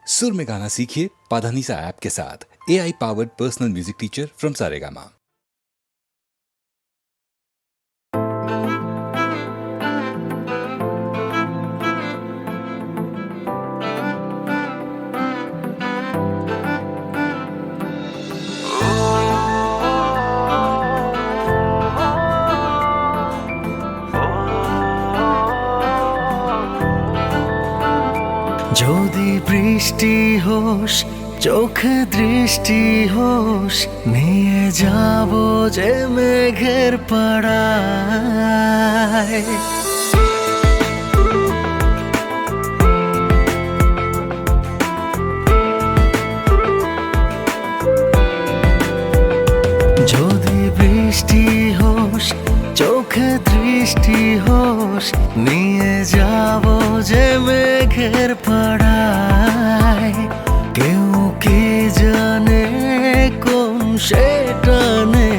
सुर में गाना सीखिए पाधानीसा ऐप के साथ। AI powered personal music teacher from Saregama. যদি বৃষ্টি হোস চোখে দৃষ্টি হোস নিয়ে যাব যে মেঘের পাড়ায়। যদি বৃষ্টি হোস চোখে দৃষ্টি হোস নিয়ে যাব যে মেঘের পাড়ায়। কেউ কি জানে কোন সে টানে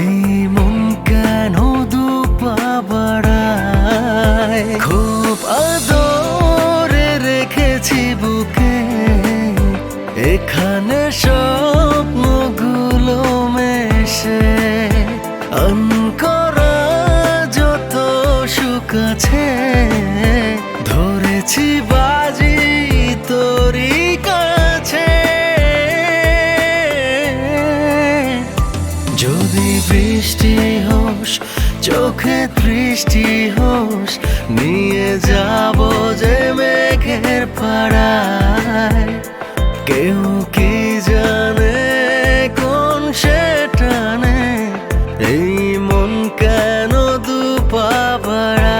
এই মন কেন দুপা বাড়ায়। খুব আদরে রেখেছি বুকে এখানে স্বপ্নগুলো মেশে। আনকরা যত সুখ আছে ধরেছি বাজি তোরই কাছে। যদি বৃষ্টি হোস চোখে দৃষ্টি হোস নিয়ে যাব যে মেঘের পাড়ায়। কেউ কি জানে কোন সে টানে এই মন কেন দুপা বাড়ায়।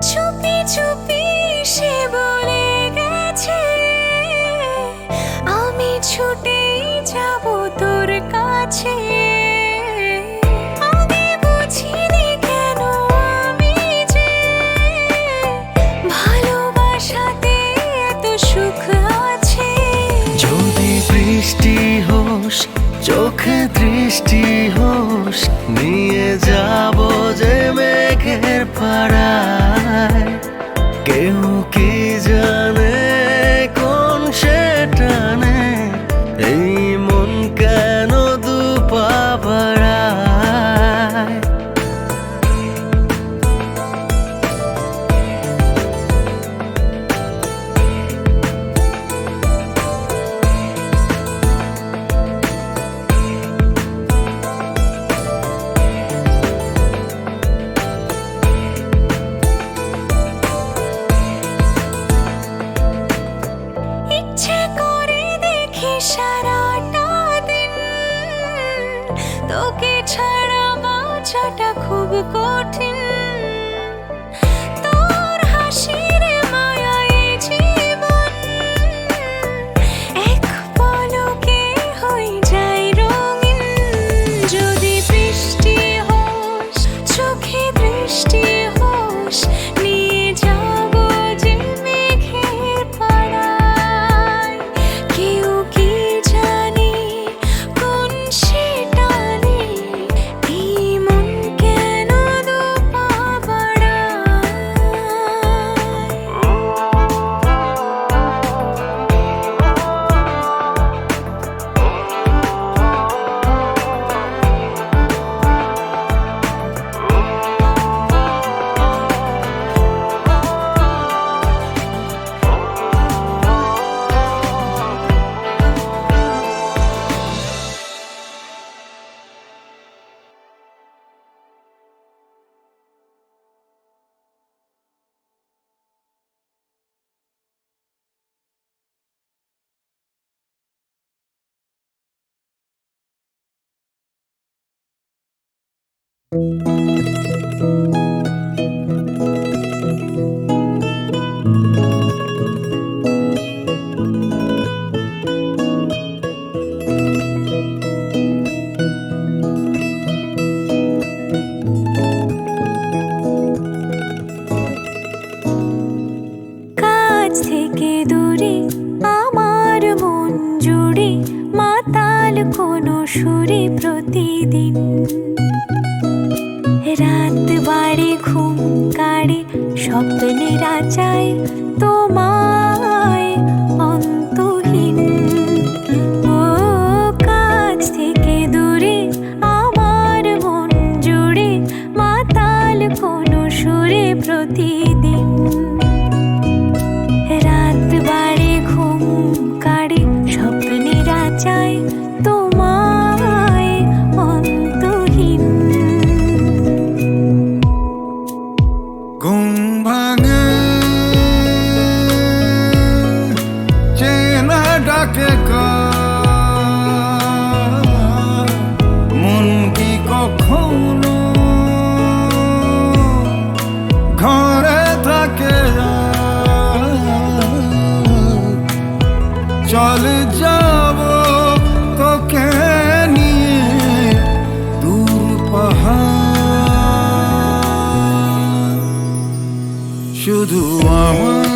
চুপি চুপি সে বলে গেছে আমি ছুটে যাব তোর কাছে। আগে বুঝিনি কেন আমি যে ভালোবাসাতে এত সুখ আছে। যদি বৃষ্টি হোস চোখে দৃষ্টি হোস নিয়ে যাব যে মেঘের পাড়ায়। কেউ কি জানে কোন সে টানে এই মন কেন দুপা বাড়ায়। ইচ্ছে করে দেখি সারাটা দিন তোকে ছাড়া বাঁচাটা খুব কঠিন। তোর হাসির মায়ায় জীবন এক পলকে হয়ে যায় রঙিন। যদি বৃষ্টি হোস চোখে দৃষ্টি হোস নিয়ে যাব যে মেঘের পাড়ায়। কেউ কি জানে কোন সে টানে এই মন কেন দুপা বাড়ায়। রাত বাড়ে ঘুম কাড়ে স্বপ্নেরা চায় তোমায় অন্তহীন। ও কাছ থেকে দূরে আমার মন জুড়ে মাতাল কোনো সুরে প্রতিদিন। রাত বাড়ে ঘুম কাড়ে স্বপ্নেরা চায় তোমায় অন্তহীন। ঘুম ভাঙে চেনা ডাকে কার, মন কি কখনো ঘরে থাকে চল যাব তোকে নিয়ে দূর পাহাড়। শুধু আমার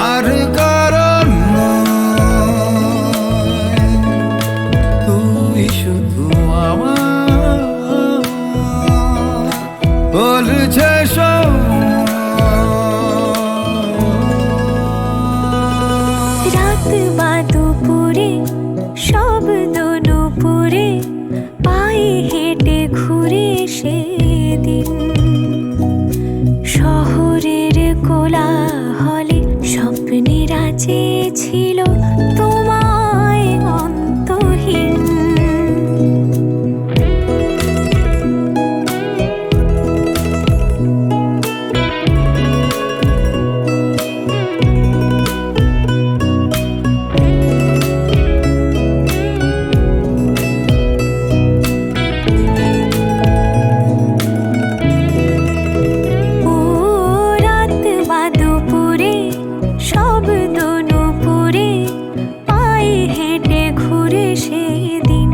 আর কারণ নয়, তুই শুধু আমার বলছে রাত বা দুপুরে শব্দ নুপুরে পায়ে হেঁটে ঘুরে সেদিন। শহরের কোলাহলে স্বপ্নেরা চেয়েছিল তোমায় অন্তহীন। ও রাত বা দুপুরে শব্দ নুপুরে পায়ে হেঁটে ঘুরে সেদিন।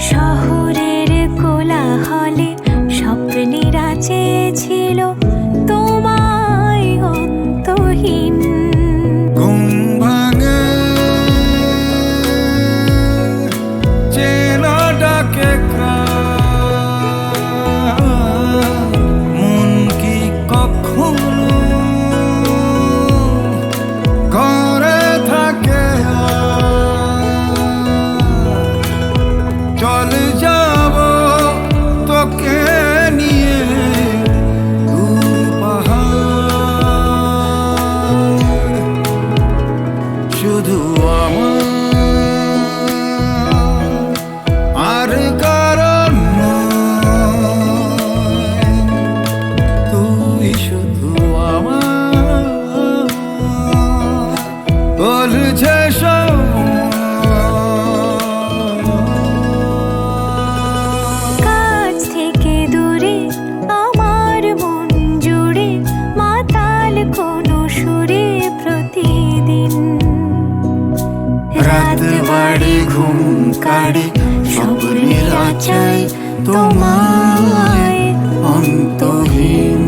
শহরের কোলাহলে স্বপ্নেরা চেয়েছিল তোমায় অন্তহীন। ঘুম ভাঙে চেনা ডাকে কার, মন কি কখনো ঘরে থাকে চল যাব তোকে নিয়ে দূর পাহাড়। শুধু আমার আর কারণ নয়, তুই শুধু আমার বলছে কাছ থেকে দূরে আমার মন জুড়ে মাতাল কোনো সুরে প্রতিদিন। রাত বাড়ে ঘুম কাড়ে স্বপ্নেরা চায় তোমায় অন্তহীন।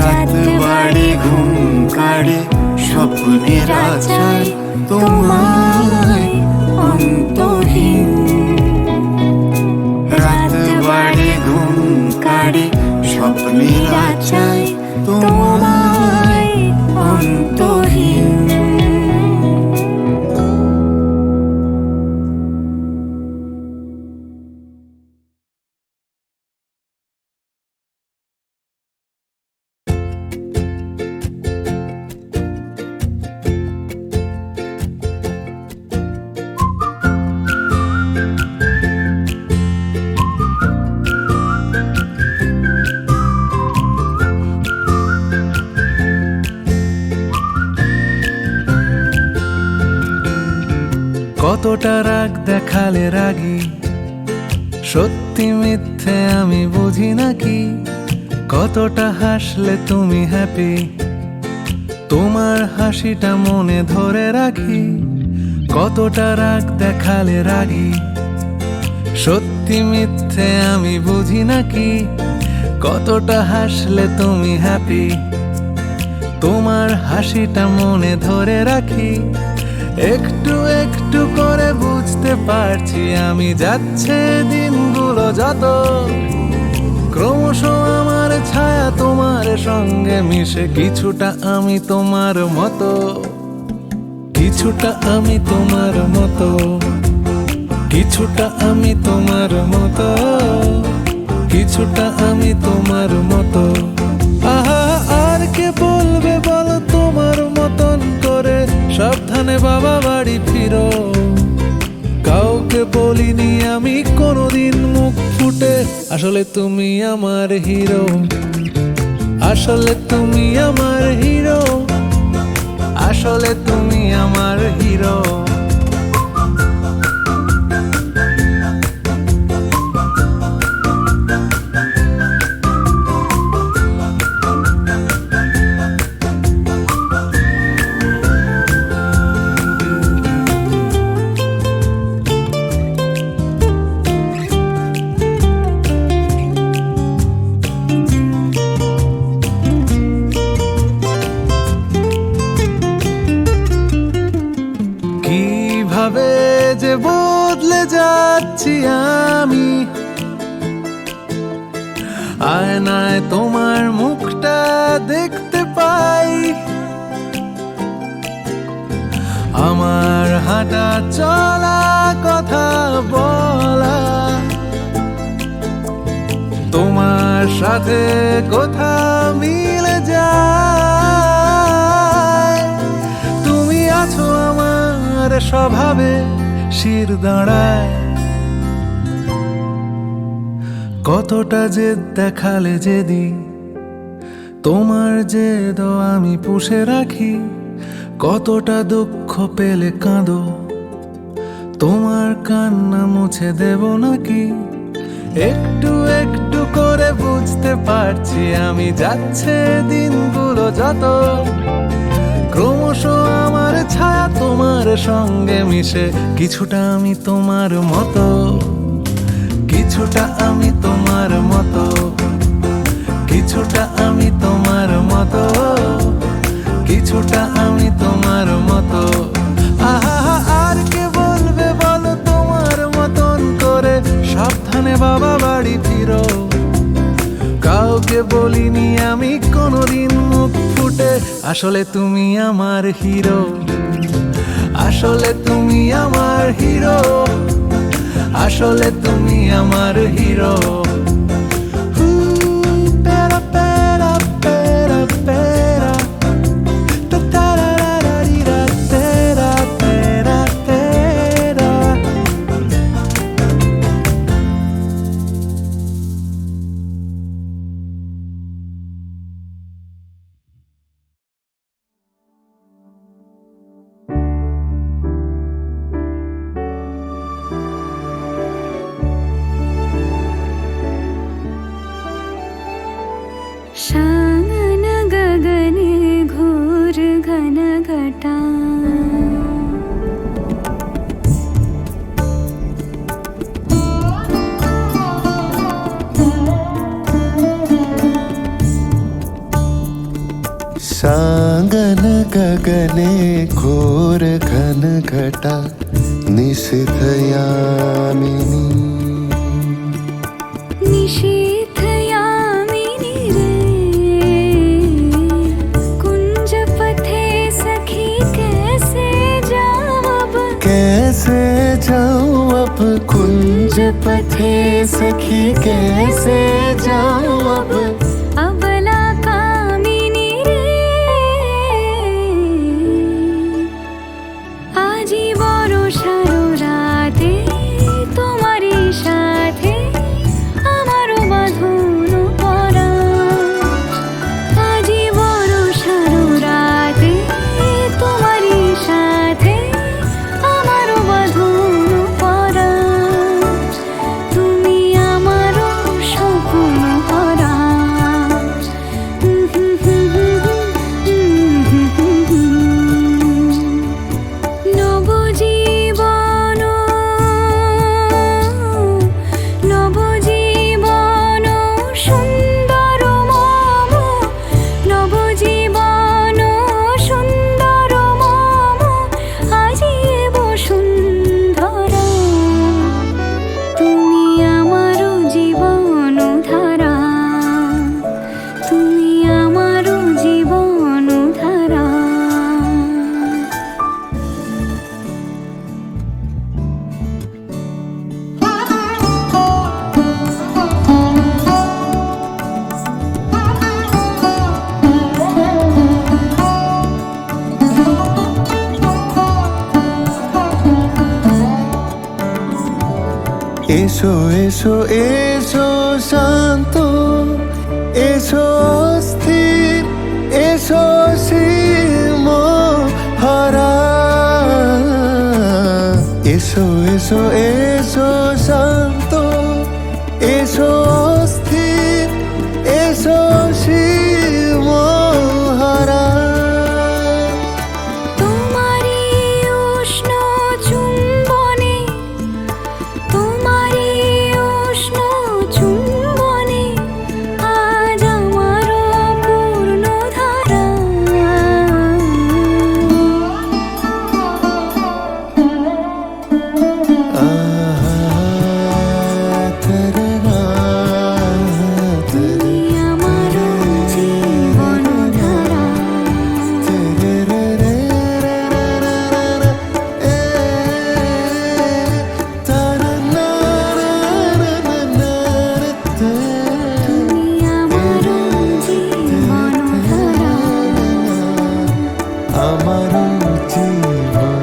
রাত বাড়ে ঘুম কাড়ে স্বপ্নেরা চায় তোমায় অন্তহীন। রাত বাড়ে ঘুম কাড়ে স্বপ্নেরা চায় তোমায় অন্তহীন। কতটা রাগ দেখালে রাগী, সত্যি মিথ্যে আমি বুঝি নাকি। কতটা হাসলে তুমি হ্যাপি, তোমার হাসিটা মনে ধরে রাখি। কতটা রাগ দেখালে রাগী, সত্যি মিথ্যে আমি বুঝি নাকি। কতটা হাসলে তুমি হ্যাপি, তোমার হাসিটা মনে ধরে রাখি। একটু একটু করে বুঝতে পারছি আমি, যাচ্ছে দিনগুলো যত, ক্রমশ আমার ছায়া তোমার সঙ্গে মিশে, কিছুটা আমি তোমার মতো, কিছুটা আমি তোমার মতো, কিছুটা আমি তোমার মতো, কিছুটা আমি তোমার মতো। আহা, আর কে বলবে বলো তোমার মতন করে, সাবধানে বাবা বাড়ি ফিরো। কাউকে বলিনি আমি কোনোদিন মুখ ফুটে, আসলে তুমি আমার হিরো, আসলে তুমি আমার হিরো, আসলে তুমি আমার হিরো। কিভাবে যে বদলে যাচ্ছি আমি, আয়নায় তোমার মুখটা দেখতে পাই, আমার হাঁটা চলা কথা বলা তোমার সাথে কথা মিলে যায়। তুমি আছো আমার স্বভাবে শির দাঁড়ায়, কতটা জেদ দেখালে যেদি, তোমার জেদ আমি পুষে রাখি, কতটা দুঃখ পেলে কাঁদো, তোমার কান্না মুছে দেব নাকি। একটু একটু করে বুঝতে পারছি আমি, যাচ্ছে দিনগুলো যত, ক্রমশ আমার ছায়া তোমার সঙ্গে মিশে, কিছুটা আমি তোমার মতো, কিছুটা আমি তোমার মতো, কিছুটা আমি তোমার মতো, কিছুটা আমি তোমার মতো। আহা, আর কে বলবে বলো তোমার মতন করে, সাবধানে বাবা বাড়ি ফিরো। কাউকে বলিনি আমি কোনোদিন মুখ ফুটে, আসলে তুমি আমার হিরো, আসলে তুমি আমার হিরো, আসলে তুমি আমার hero. Pera, pera, pera, pera. Ta-ta-ra-ra-ra-ri-ra, tera, tera, tera. शांगन गगने घोर घन घटा सागन गगने घोर घन घटा निशिथ यामिनी निशीथ यामिनी रे कुंज पथे सखी कैसे जाऊं अब, कैसे जाऊं अब कुंज पथे सखी कैसे जाऊं अब अबला कामिनी रे आजी बड़ो सारो राते তোমারই সাথে আমারও বাঁধনো পরা, আজি বড় সারো রাতে তোমারই সাথে আমারও বাঁধনো পরা, তুমি আমারও স্বপ্ন ভরা। এসো এসো এসো শান্ত, এসো স্থির, এসো সীম হারা। এসো এসো এসো শান্ত, এসো স্থির, এসো সীম হারা। তোমারই উষ্ণ চুম্বনে, তোমারই উষ্ণ চুম্বনে আজ আমারও পূর্ণ ধারা। তুমি আমারও জীবন ধারা। তুমি আমারও জীবন ধারা। আমার জীবন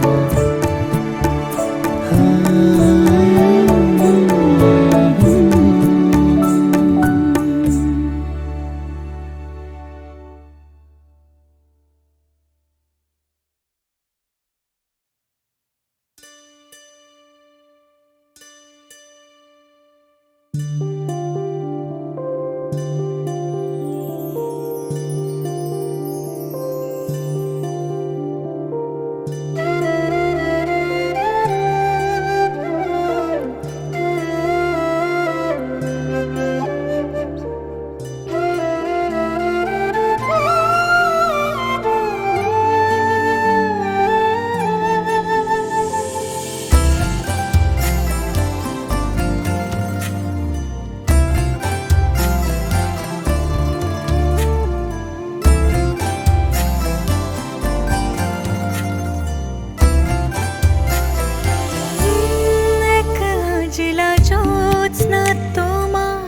এক আজলা জ্যোৎস্না তোমার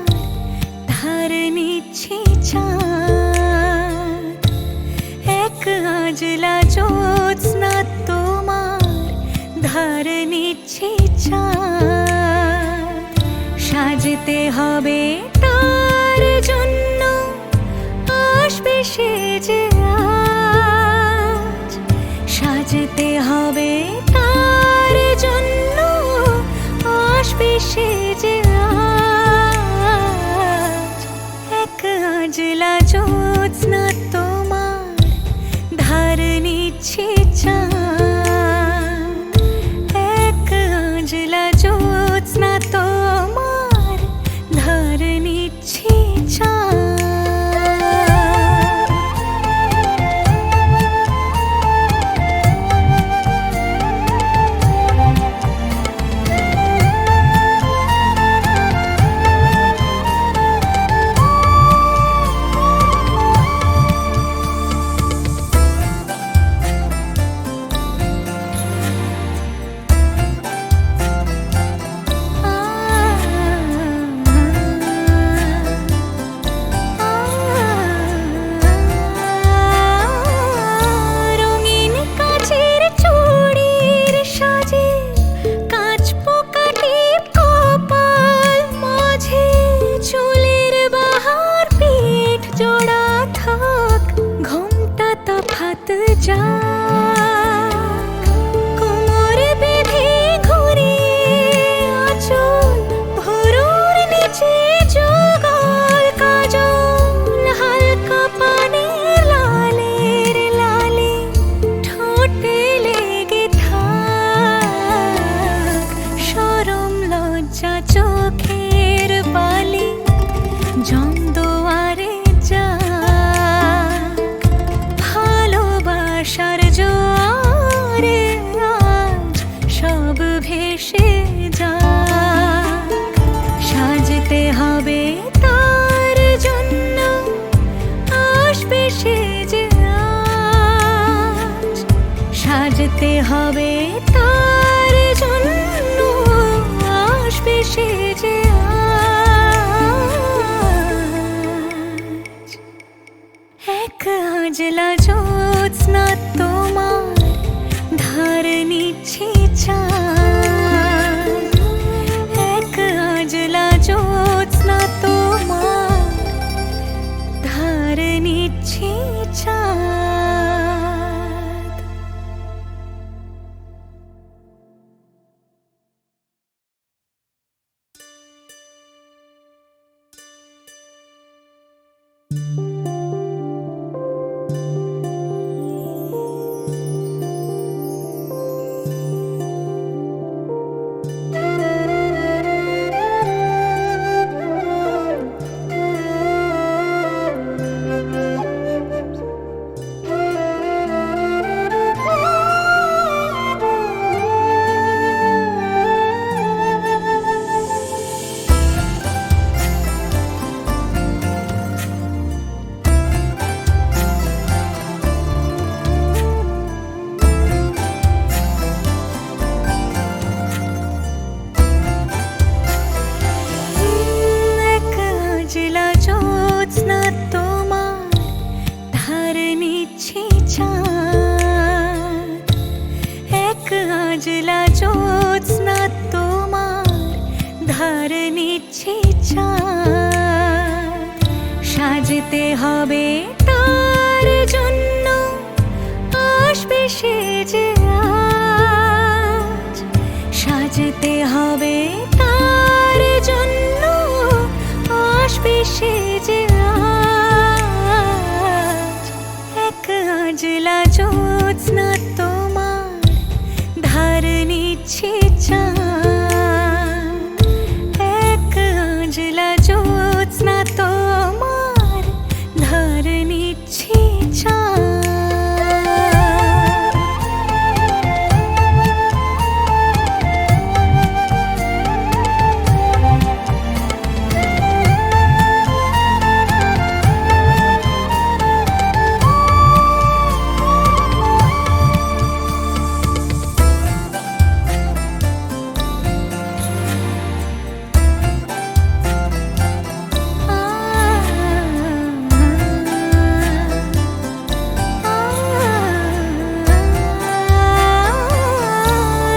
ধার নিচ্ছে চাঁদ। এক আজলা জ্যোৎস্না তোমার ধার নিচ্ছে চাঁদ। সাজতে হবে তার জন্য, আসবে সে যে আজ। সাজতে হবে তার জন্য, আসবে সে যে আজ। এক আজলা জ্যোৎস্না তোমার ধার নিচ্ছে চাঁদ। এক আজলা জ্যোৎস্না তোমার ধার নিচ্ছে চাঁদ। রঙিন কাচের চুড়ির সাজে কাঁচ পোকা টিপ কপাল মাঝে। চুলের বাহার পিঠ জোড়া থাক, ঘোমটা তফাত যাক। কোমর বেঁধে ঘুরিয়ে আঁচল, ভুরুর নিচে যুগল কাজল। হালকা পানের লালের লালে ঠোঁটে লেগে থাক। শরম লজ্জা চোখের বালি জমদুয়ারে যাক। ভালোবাসার জোয়ারে আজ সব ভেসে যাক। সাজতে হবে তার জন্য, আসবে সে যে আজ। সাজতে হবে তার জন্য, আসবে সে যে আজ। এক আজলা জ্যোৎস্না তোমার ধার নিচ্ছে চাঁদ। ধার নিচ্ছে চাঁদ, সাজতে হবে তার জন্য, আসবে সে যে আজ। সাজতে হবে তার জন্য, আসবে সে যে আজ। এক আজলা জ্যোৎস্না তোমার ধার নিচ্ছে চাঁদ, এক আজলা জ্যোৎস্না তোমার ধার নিচ্ছে চাঁদ।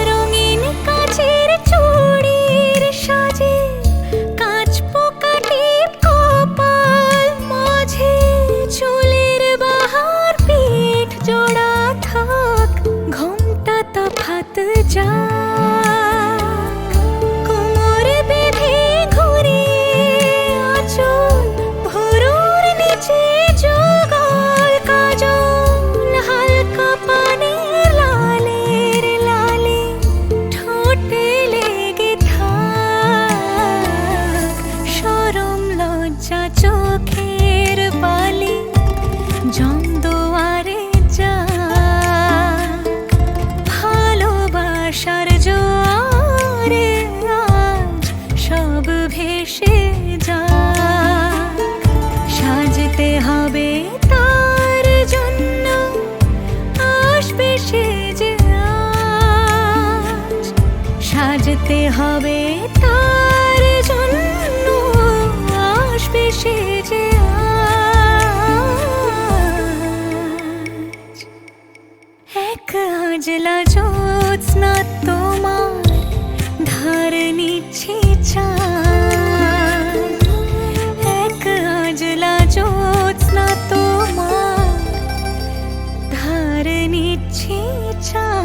রঙিন কাচের চুড়ির সাজে, কাঁচ পোকা টিপ কপাল মাঝে, চুলের বাহার পিঠ জোড়া থাক, ঘোমটা তফাত যা, কোমর বেঁধে ঘুরিয়ে আঁচল, ভুরুর নিচে যুগল কাজল, হালকা পানের লালের লালে, ঠোঁটে লেগে থাক, শরম লজ্জা চোখের বালি, জমদুয়ারে যাক, ভালোবাসার জোয়ারে আজ সব ভেসে যাক। সাজতে হবে তার জন্য, আসবে সে যে আজ। সাজতে হবে তার জন্য, আসবে সে যে আজ। এক আজলা জ্যোৎস্না তোমার ধার নিচ্ছে চাঁদ, এক আজলা জ্যোৎস্না তোমার ধার নিচ্ছে চাঁদ।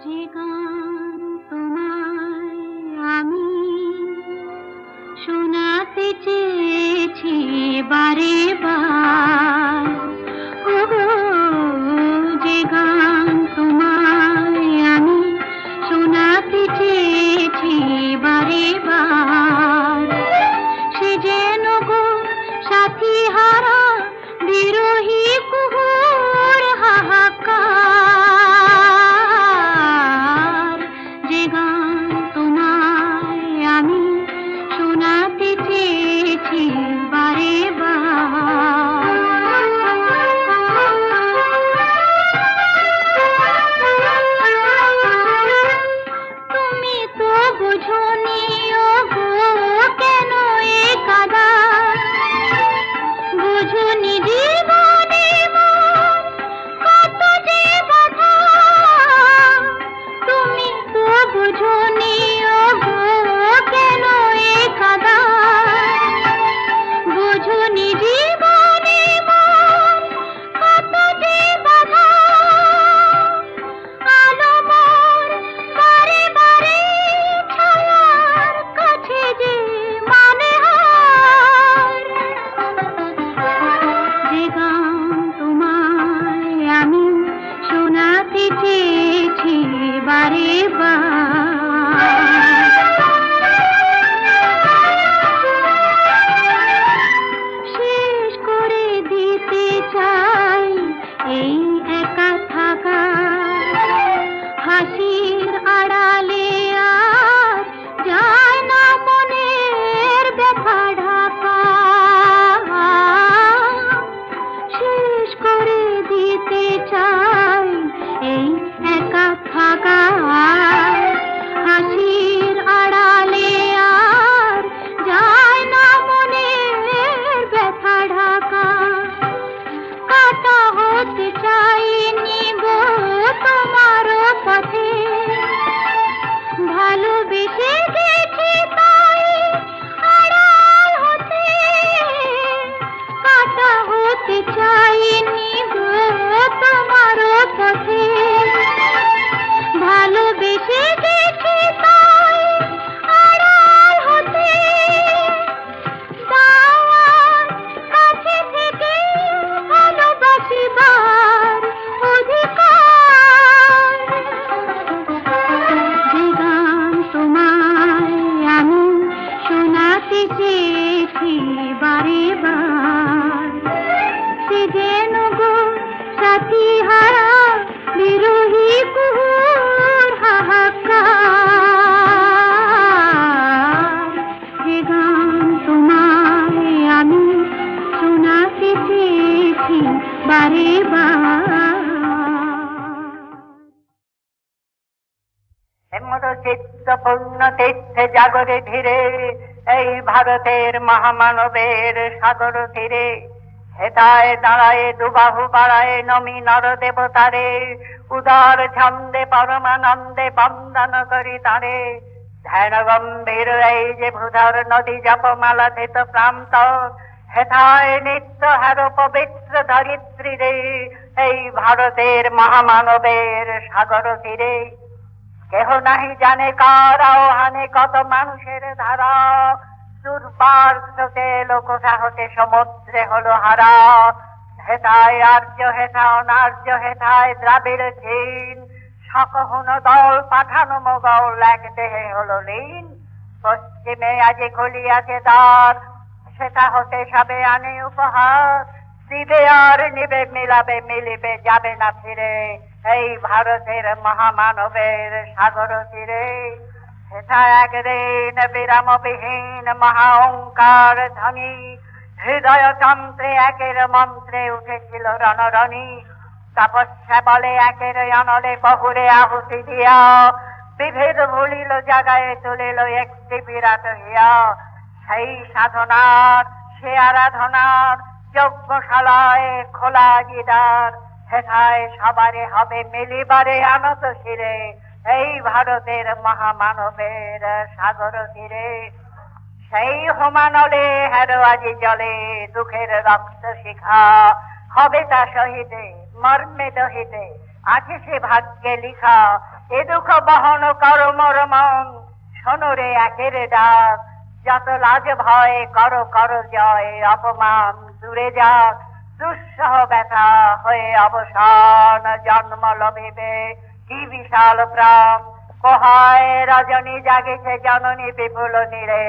যে গান তোমায় আমি শোনাতে চেয়েছি বারে বার, ওগো যে গান তোমায় আমি শোনাতে চেয়েছি বারে বার, সে যেন গো সাথী হারা বিরহী কুহুর হাহাকার। যে গান তোমায় আমি শোনাতে চেয়েছি বারে বার, তুমি তো বুঝোনি ওগো কেন এ কাদা, বুঝোনি জীবনে মোর কত যে বাধা। তুমি তো বুঝোনি ওগো কেন এ কাদা, বুঝোনি জীবনে মোর কত যে বাধা। আলো মোর বারে বারে ছায়ার কাছে যে মানে হার। যে গান তোমায় আমি শোনাতে চেয়েছি বারে বার, শেষ করে দিতে চাই এই একা থাকা, হাসির আড়ালে আর যায় না মনের ব্যথা ঢাকা। শেষ করে দিতে চাই এই একা থাকা, হাসির আড়ালে আর যায় না মনের ব্যথা সাথী হারা বিরোহী কুহুর হাহাকার যে গান তোমায় আমি শোনাতে চেয়েছি বারে বার হেমর চিত্তপূর্ণ তীর্থে জাগরে ধীরে এই ভারতের মহামানবের সাগর তীরে হেতায় দাঁড়ায় দুবাহু বাড়ায় নমি নর দেবতারে উদার ছন্দে পরমানন্দে বন্দন করি তারে ধ্যান গম্ভীর এই যে ভূধর নদী জপমালা ধৃত প্রান্ত হেথায় নিত্য হার পবিত্র ধরিত্রী রে এই ভারতের মহামানবের সাগর তীরে কেহ নাহি জানে কার আহ্বানে কত মানুষের ধারা দুর্বার স্রোতে লোকসা হতে সমুদ্রে হলো হারা হেথায় আর্য হেথা অনার্য হেথায় দ্রাবিড় চীন সকহন দল পাঠানো মোগল এক দেহে হলো লীন পশ্চিমে আজি খুলিয়াছে দ্বার সেটা হতে সবে আনে উপহার দিবে আর নিবে মিলাবে মিলিবে যাবে না ফিরে এই ভারতের মহামানবের সাগর তীরে সেটা একদিন বিরামবিহীন মহা ওঙ্কার ধ্বনি হৃদয় তন্ত্রে একের মন্ত্রে উঠেছিল রণরণী তপস্যা বলে একের অনলে বহুরে আহুতি দিয়া বিভেদ ভুলিল জাগায় তুলিল একটি বিরাট হিয়া সেই সাধনার সে আরাধনার যজ্ঞশালায় খোলা গিদার হেথায় সবারে হবে মিলিবারে আনত শিরে এই ভারতের মহামানবের সাগর তীরে সেই হোমানলে হেরো আজি জলে দুঃখের রক্ত শিখা হবে তা শহীদে মর্মে দহিতে আছে সে ভাগ্যে লিখা এ দুঃখ বহন কর মোর মন শোনো রে একের ডাক যত লাজ ভয় করো করো জয় অপমান দূরে যাক দুঃসহ ব্যথা হয়ে অবসান জন্ম লভিবে কি বিশাল প্রাণ কোহায় রজনী জাগেছে জননী বিপুল নীরে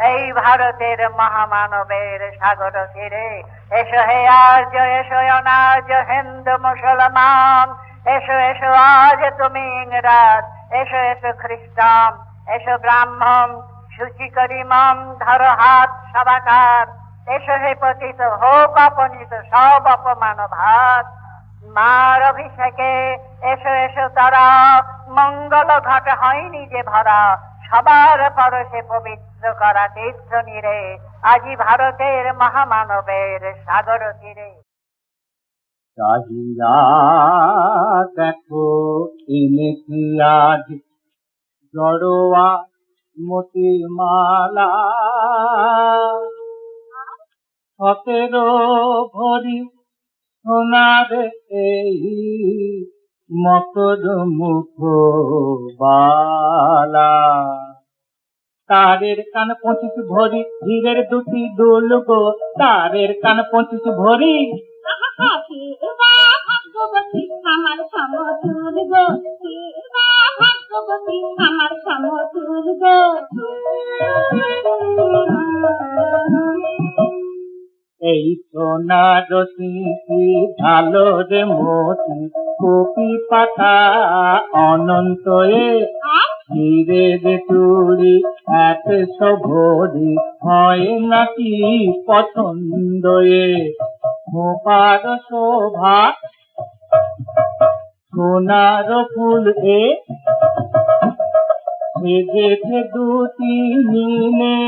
এই ভারতের মহামানবের সাগর তীরে এসো হে আর্য এসো অনার্য হিন্দু মুসলমান এসো এসো আজ তুমি ইংরাজ এসো এসো খ্রিস্টান এসো ব্রাহ্মণ সূচি করি মন ধরো হাত সবাকার এসো হে পতিত হোক অপনীত সব অপমান ভাত মার অভিষেকে এসো এসো তারা মঙ্গল ঘট হয়নি যে ভরা সবার পরশে পবিত্র করা তীর্থ নীরে আজি ভারতের মহামানবের সাগর তীরে চাহিয়া দেখো এনেছি আজ জড়োয়া মতির মালা 17 ভরি সোনার এই মকর মুখ বালা তারের কান 25 ভরি হীরের দুটি দুল গো তারের কান 25 ভরি ভাগ্যবতী আমার সমতুল গো ভাগ্যবতী আমার সমতুল গো এই সোনার সিঁথি ভালো রে মতি কপি পাতা অনন্ত এ হীরের চুড়ি 100 ভরি হয় নাকি পছন্দ এ খোপার শোভা সোনার ফুল এ সেজেছে দুটি মিলে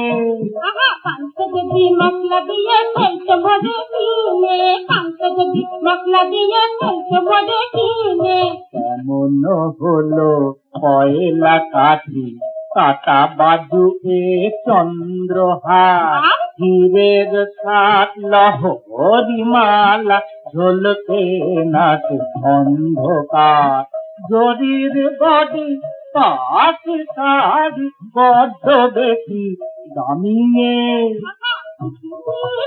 পাঁচটি মশলা দিয়ে ফেলতে ভরে কিনে পাঁচটি মশলা দিয়ে ফেলতে ভরে কিনে কেমন হলো কয়লা কাঠি কাটা বাজু এ চন্দ্রহার হীরের 7 লহরি মালা ঝলকে নাচে অন্ধকার জরির বডি পাখি শাড়ি বড্ড দেখি দামিয়ে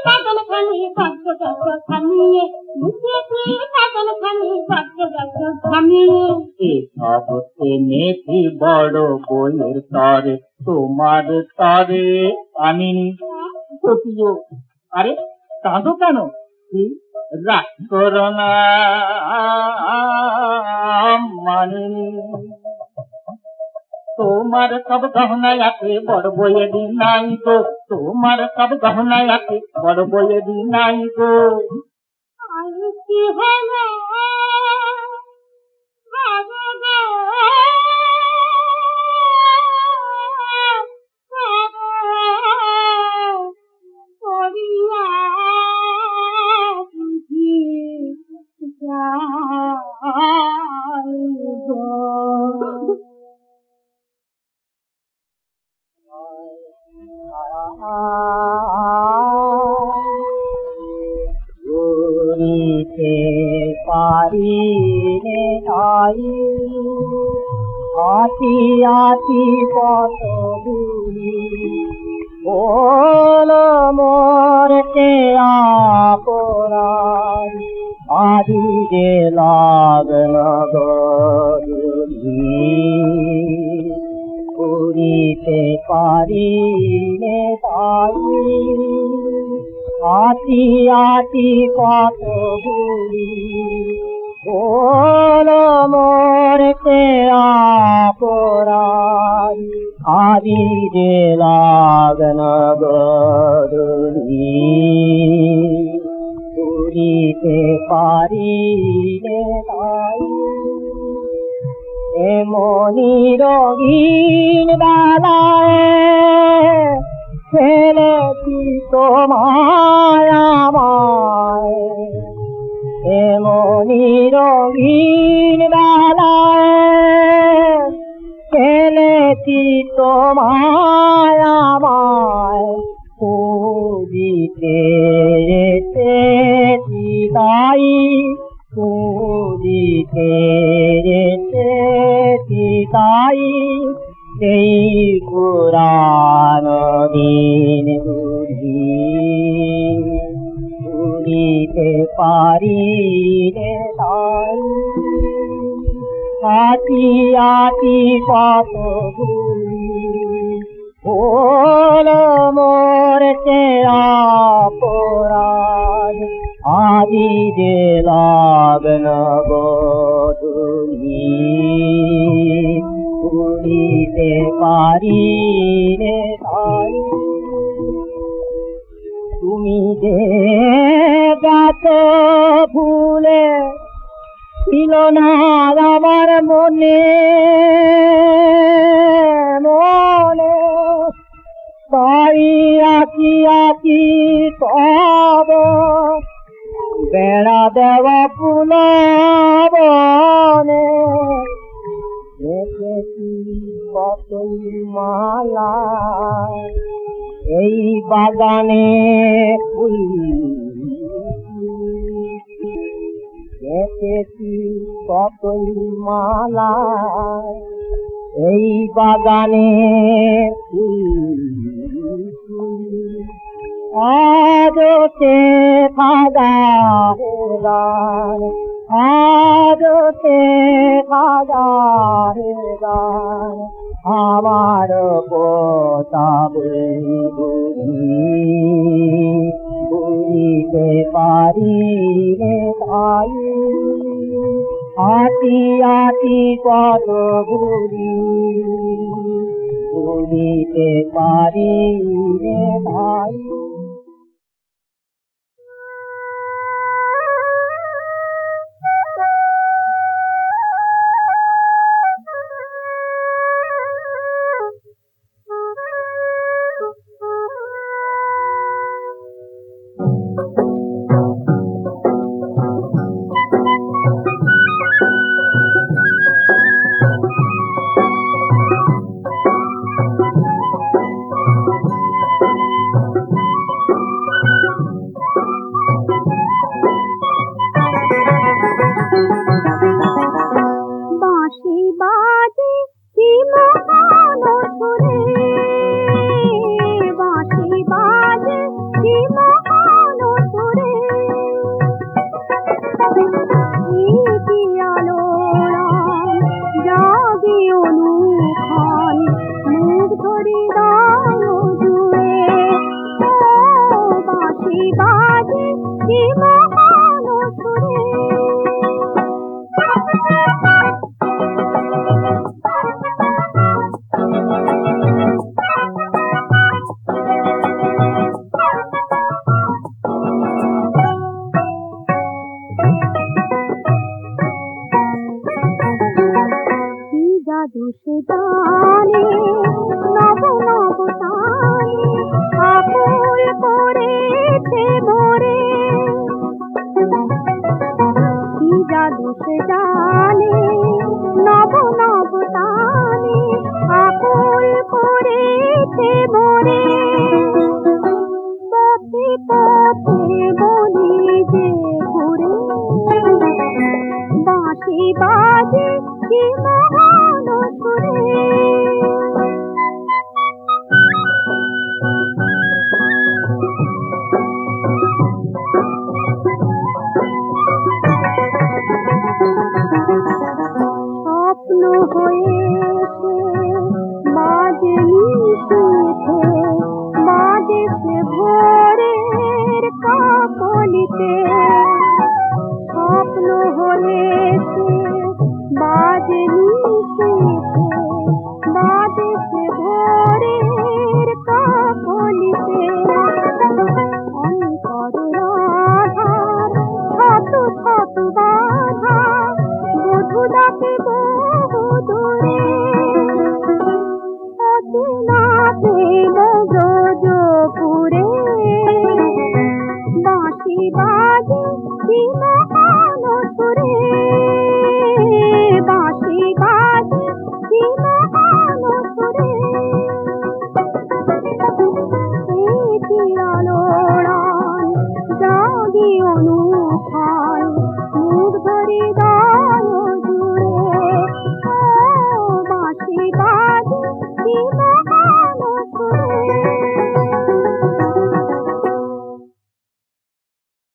পাগল খানি বড্ড দেখো থামিয়ে মুখেছি পাগল খানি বড্ড দেখো থামিয়ে এসব এনেছি বড় বইয়ের তরে তোমার তরে আনিনি সত্যিও আরে কাঁদো কেন রাগ করো না মানিনী, তোমার সব গহনা আছে বড় বইয়ে দি নাই গো, তোমার সব গহনা আছে বড় বইয়ে দি নাই গো। আর কি হলো বাবা গো, করিয়া বুঝি যাই গো। ঘুরিতে পারি রে তাই, আতি আতি কত দূরি, বল মোরকে আপরাধ আদি যে লাগন গরি, ঘুরিতে পারি রে তাই, আতি আতি কত দূরি, বল মোরকে আপরাধ আদি যে লাগন গরি, ঘুরিতে পারি রে তাই। এমনি রঙিন বেলায় ফেলেছি তোমায় আমায়, এমনি রঙিন বেলায় ফেলেছি তোমায় আমায়, খুঁজিতে এসেছি তাই, খুঁজিতে এসেছি তাই, সেই পুরানো দিন ভুলিতে পারি রে তাই, আতি আতি কত ভুলি, বল মোরকে আপরাধ আদি যে লাগন গধূলি, ভুলিতে পারি রে তাই। তুমি যে গাছ ভুলে ছিল না আমার মনে মনে, তাই আঁকি আঁকি তব বেড়া দেওয়া ফুল বনে, দেখেছি কতই মালা এই বাগানে ফুল, দেখেছি কতই মালা এই বাগানে ফুল, আজ সে খাগা হেরান, আজ সে খাগা হেরান, আমার পোতা বুঝিতে পারি রে তাই, আতি আতি কত ঘুরি, ভুলিতে পারি রে তাই। বাজে কি